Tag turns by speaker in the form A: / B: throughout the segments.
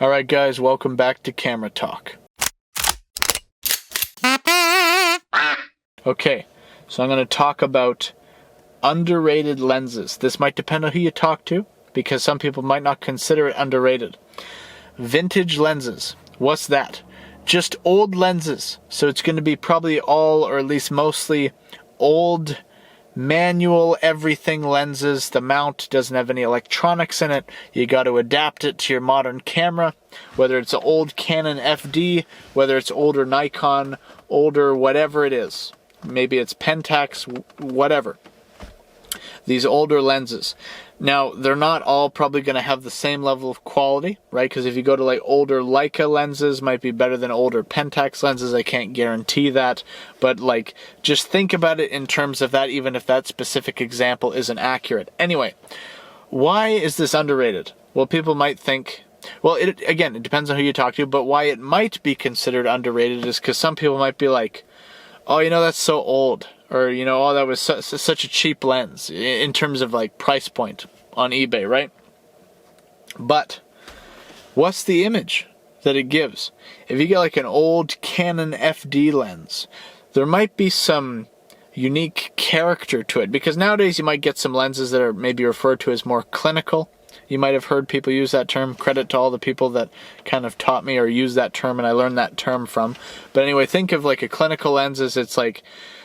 A: Alright guys, welcome back to Camera Talk. Okay, so I'm going to talk about underrated lenses. This might depend on who you talk to, because some people might not consider it underrated. Vintage lenses. What's that? Just old lenses. So it's going to be probably all, or at least mostly, old manual everything lenses. The mount doesn't have any electronics in it. You got to adapt it to your modern camera, whether it's an old Canon FD, whether it's older Nikon, older whatever it is. Maybe it's Pentax, whatever. These older lenses. Now, they're not all probably going to have the same level of quality, right? Because if you go to like older Leica lenses, might be better than older Pentax lenses. I can't guarantee that. But like, just think about it in terms of that, even if that specific example isn't accurate. Anyway, why is this underrated? Well, people might think, well, it depends on who you talk to, but why it might be considered underrated is because some people might be like, oh, you know, that's so old. Or, you know, oh, that was such a cheap lens in terms of like price point on eBay, right? But what's the image that it gives? If you get like an old Canon FD lens, there might be some unique character to it. Because nowadays you might get some lenses that are maybe referred to as more clinical. You might have heard people use that term. Credit to all the people that kind of taught me or used that term, and I learned that term from. But anyway, think of like a clinical lens as it's like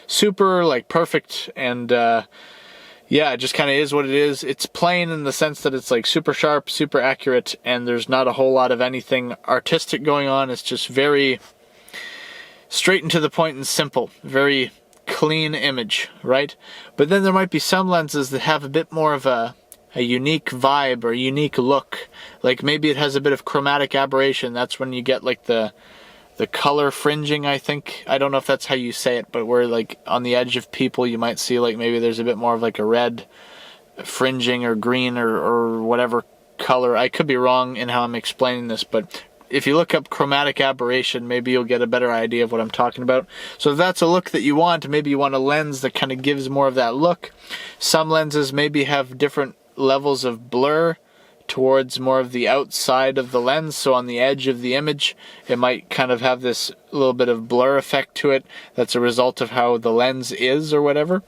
A: super like perfect, and yeah, it just kind of is what it is. It's plain in the sense that it's like super sharp, super accurate, and there's not a whole lot of anything artistic going on. It's just very straight and to the point and simple. Very clean image, right? But then there might be some lenses that have a bit more of a unique vibe or unique look. Like maybe it has a bit of chromatic aberration. That's when you get like the color fringing, I think. I don't know if that's how you say it, but where like on the edge of people you might see like maybe there's a bit more of like a red fringing or green or whatever color. I could be wrong in how I'm explaining this, but if you look up chromatic aberration, maybe you'll get a better idea of what I'm talking about. So if that's a look that you want, maybe you want a lens that kind of gives more of that look. Some lenses maybe have different levels of blur towards more of the outside of the lens, so on the edge of the image it might kind of have this little bit of blur effect to it that's a result of how the lens is or whatever.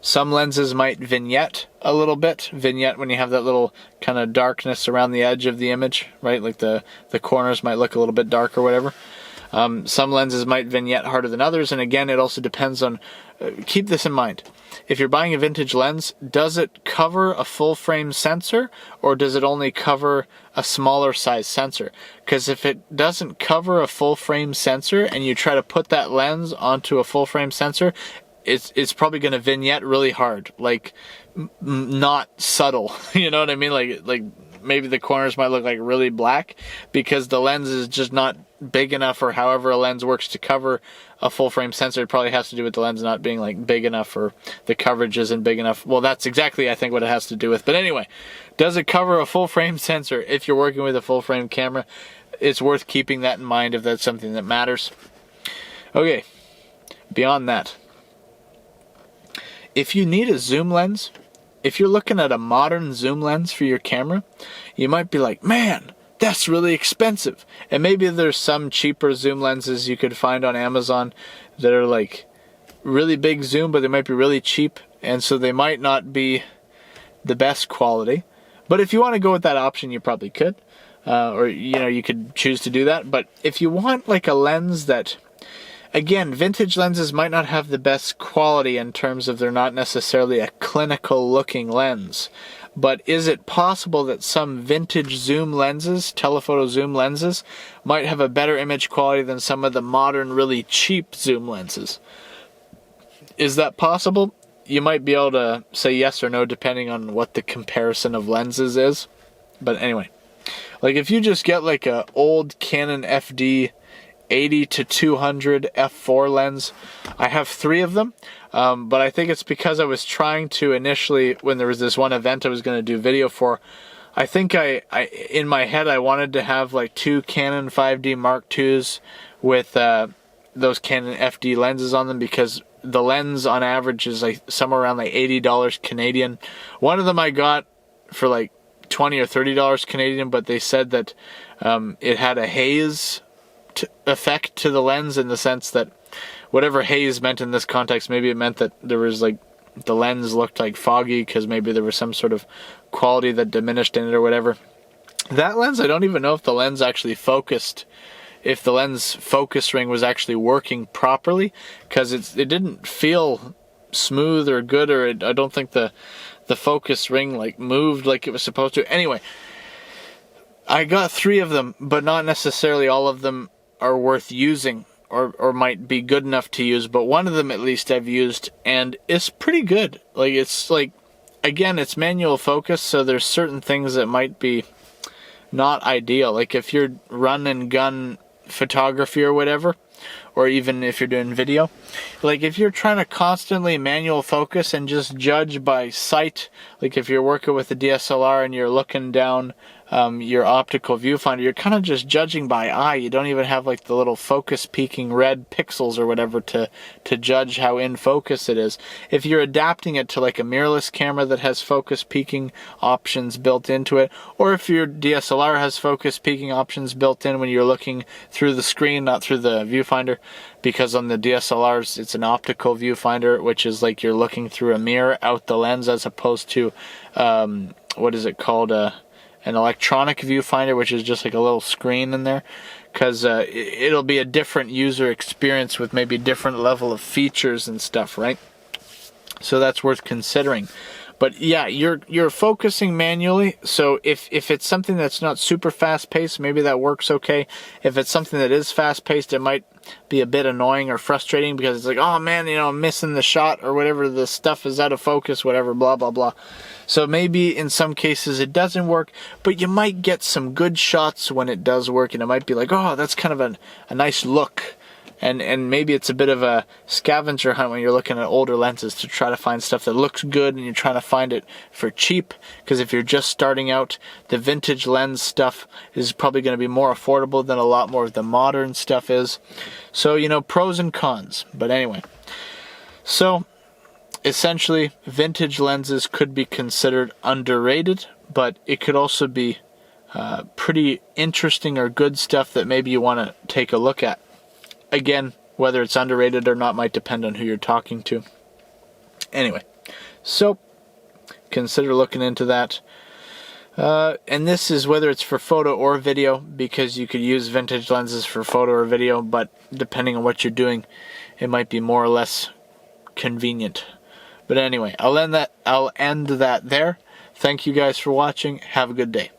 A: Some lenses might vignette a little bit. Vignette when you have that little kind of darkness around the edge of the image, right? Like the corners might look a little bit dark or whatever. Some lenses might vignette harder than others, and again, it also depends on, keep this in mind. If you're buying a vintage lens, does it cover a full frame sensor, or does it only cover a smaller size sensor? Because if it doesn't cover a full frame sensor, and you try to put that lens onto a full frame sensor, it's probably going to vignette really hard, like not subtle. You know what I mean? Like maybe the corners might look like really black because the lens is just not big enough, or however a lens works to cover a full frame sensor. It probably has to do with the lens not being like big enough, or the coverage isn't big enough. Well, that's exactly I think what it has to do with. But anyway, does it cover a full frame sensor? If you're working with a full frame camera, it's worth keeping that in mind if that's something that matters. Okay, beyond that, if you need a zoom lens, if you're looking at a modern zoom lens for your camera, you might be like, man, that's really expensive. And maybe there's some cheaper zoom lenses you could find on Amazon that are like really big zoom, but they might be really cheap, and so they might not be the best quality. But if you want to go with that option, you probably could, or you know, you could choose to do that. But if you want like a lens that, again, vintage lenses might not have the best quality in terms of they're not necessarily a clinical looking lens. But is it possible that some vintage zoom lenses, telephoto zoom lenses, might have a better image quality than some of the modern, really cheap zoom lenses? Is that possible? You might be able to say yes or no depending on what the comparison of lenses is. But anyway, like if you just get like a old Canon FD 80 to 200 f4 lens. I have 3 of them, but I think it's because I was trying to initially, when there was this one event I was going to do video for, I think I in my head I wanted to have like 2 Canon 5D Mark IIs with those Canon FD lenses on them, because the lens on average is like somewhere around like $80 Canadian. One of them I got for like $20 or $30 Canadian, but they said that it had a haze effect to the lens, in the sense that whatever haze meant in this context, maybe it meant that there was like, the lens looked like foggy because maybe there was some sort of quality that diminished in it or whatever. That lens, I don't even know if the lens actually focused, if the lens focus ring was actually working properly, because it didn't feel smooth or good, or I don't think the focus ring like moved like it was supposed to. Anyway, I got 3 of them, but not necessarily all of them are worth using or might be good enough to use, but one of them at least I've used, and it's pretty good. Like, it's like, again, it's manual focus, so there's certain things that might be not ideal. Like if you're run and gun photography or whatever, or even if you're doing video, like if you're trying to constantly manual focus and just judge by sight, like if you're working with a DSLR and you're looking down your optical viewfinder, you're kind of just judging by eye. You don't even have like the little focus peaking red pixels or whatever to judge how in focus it is. If you're adapting it to like a mirrorless camera that has focus peaking options built into it, or if your DSLR has focus peaking options built in when you're looking through the screen, not through the viewfinder, because on the DSLRs it's an optical viewfinder, which is like you're looking through a mirror out the lens, as opposed to what is it called, an electronic viewfinder, which is just like a little screen in there, because it'll be a different user experience with maybe different level of features and stuff, right? So that's worth considering. But yeah, you're focusing manually, so if it's something that's not super fast-paced, maybe that works okay. If it's something that is fast-paced, it might be a bit annoying or frustrating, because it's like, oh man, I'm missing the shot, or whatever, the stuff is out of focus, whatever, blah, blah, blah. So maybe in some cases it doesn't work, but you might get some good shots when it does work, and it might be like, oh, that's kind of a nice look. And maybe it's a bit of a scavenger hunt when you're looking at older lenses to try to find stuff that looks good, and you're trying to find it for cheap, because if you're just starting out, the vintage lens stuff is probably going to be more affordable than a lot more of the modern stuff is. So, pros and cons. But anyway, so essentially vintage lenses could be considered underrated, but it could also be pretty interesting or good stuff that maybe you want to take a look at. Again, whether it's underrated or not might depend on who you're talking to. Anyway, so consider looking into that. And this is whether it's for photo or video, because you could use vintage lenses for photo or video, but depending on what you're doing, it might be more or less convenient. But anyway, I'll end that there. Thank you guys for watching. Have a good day.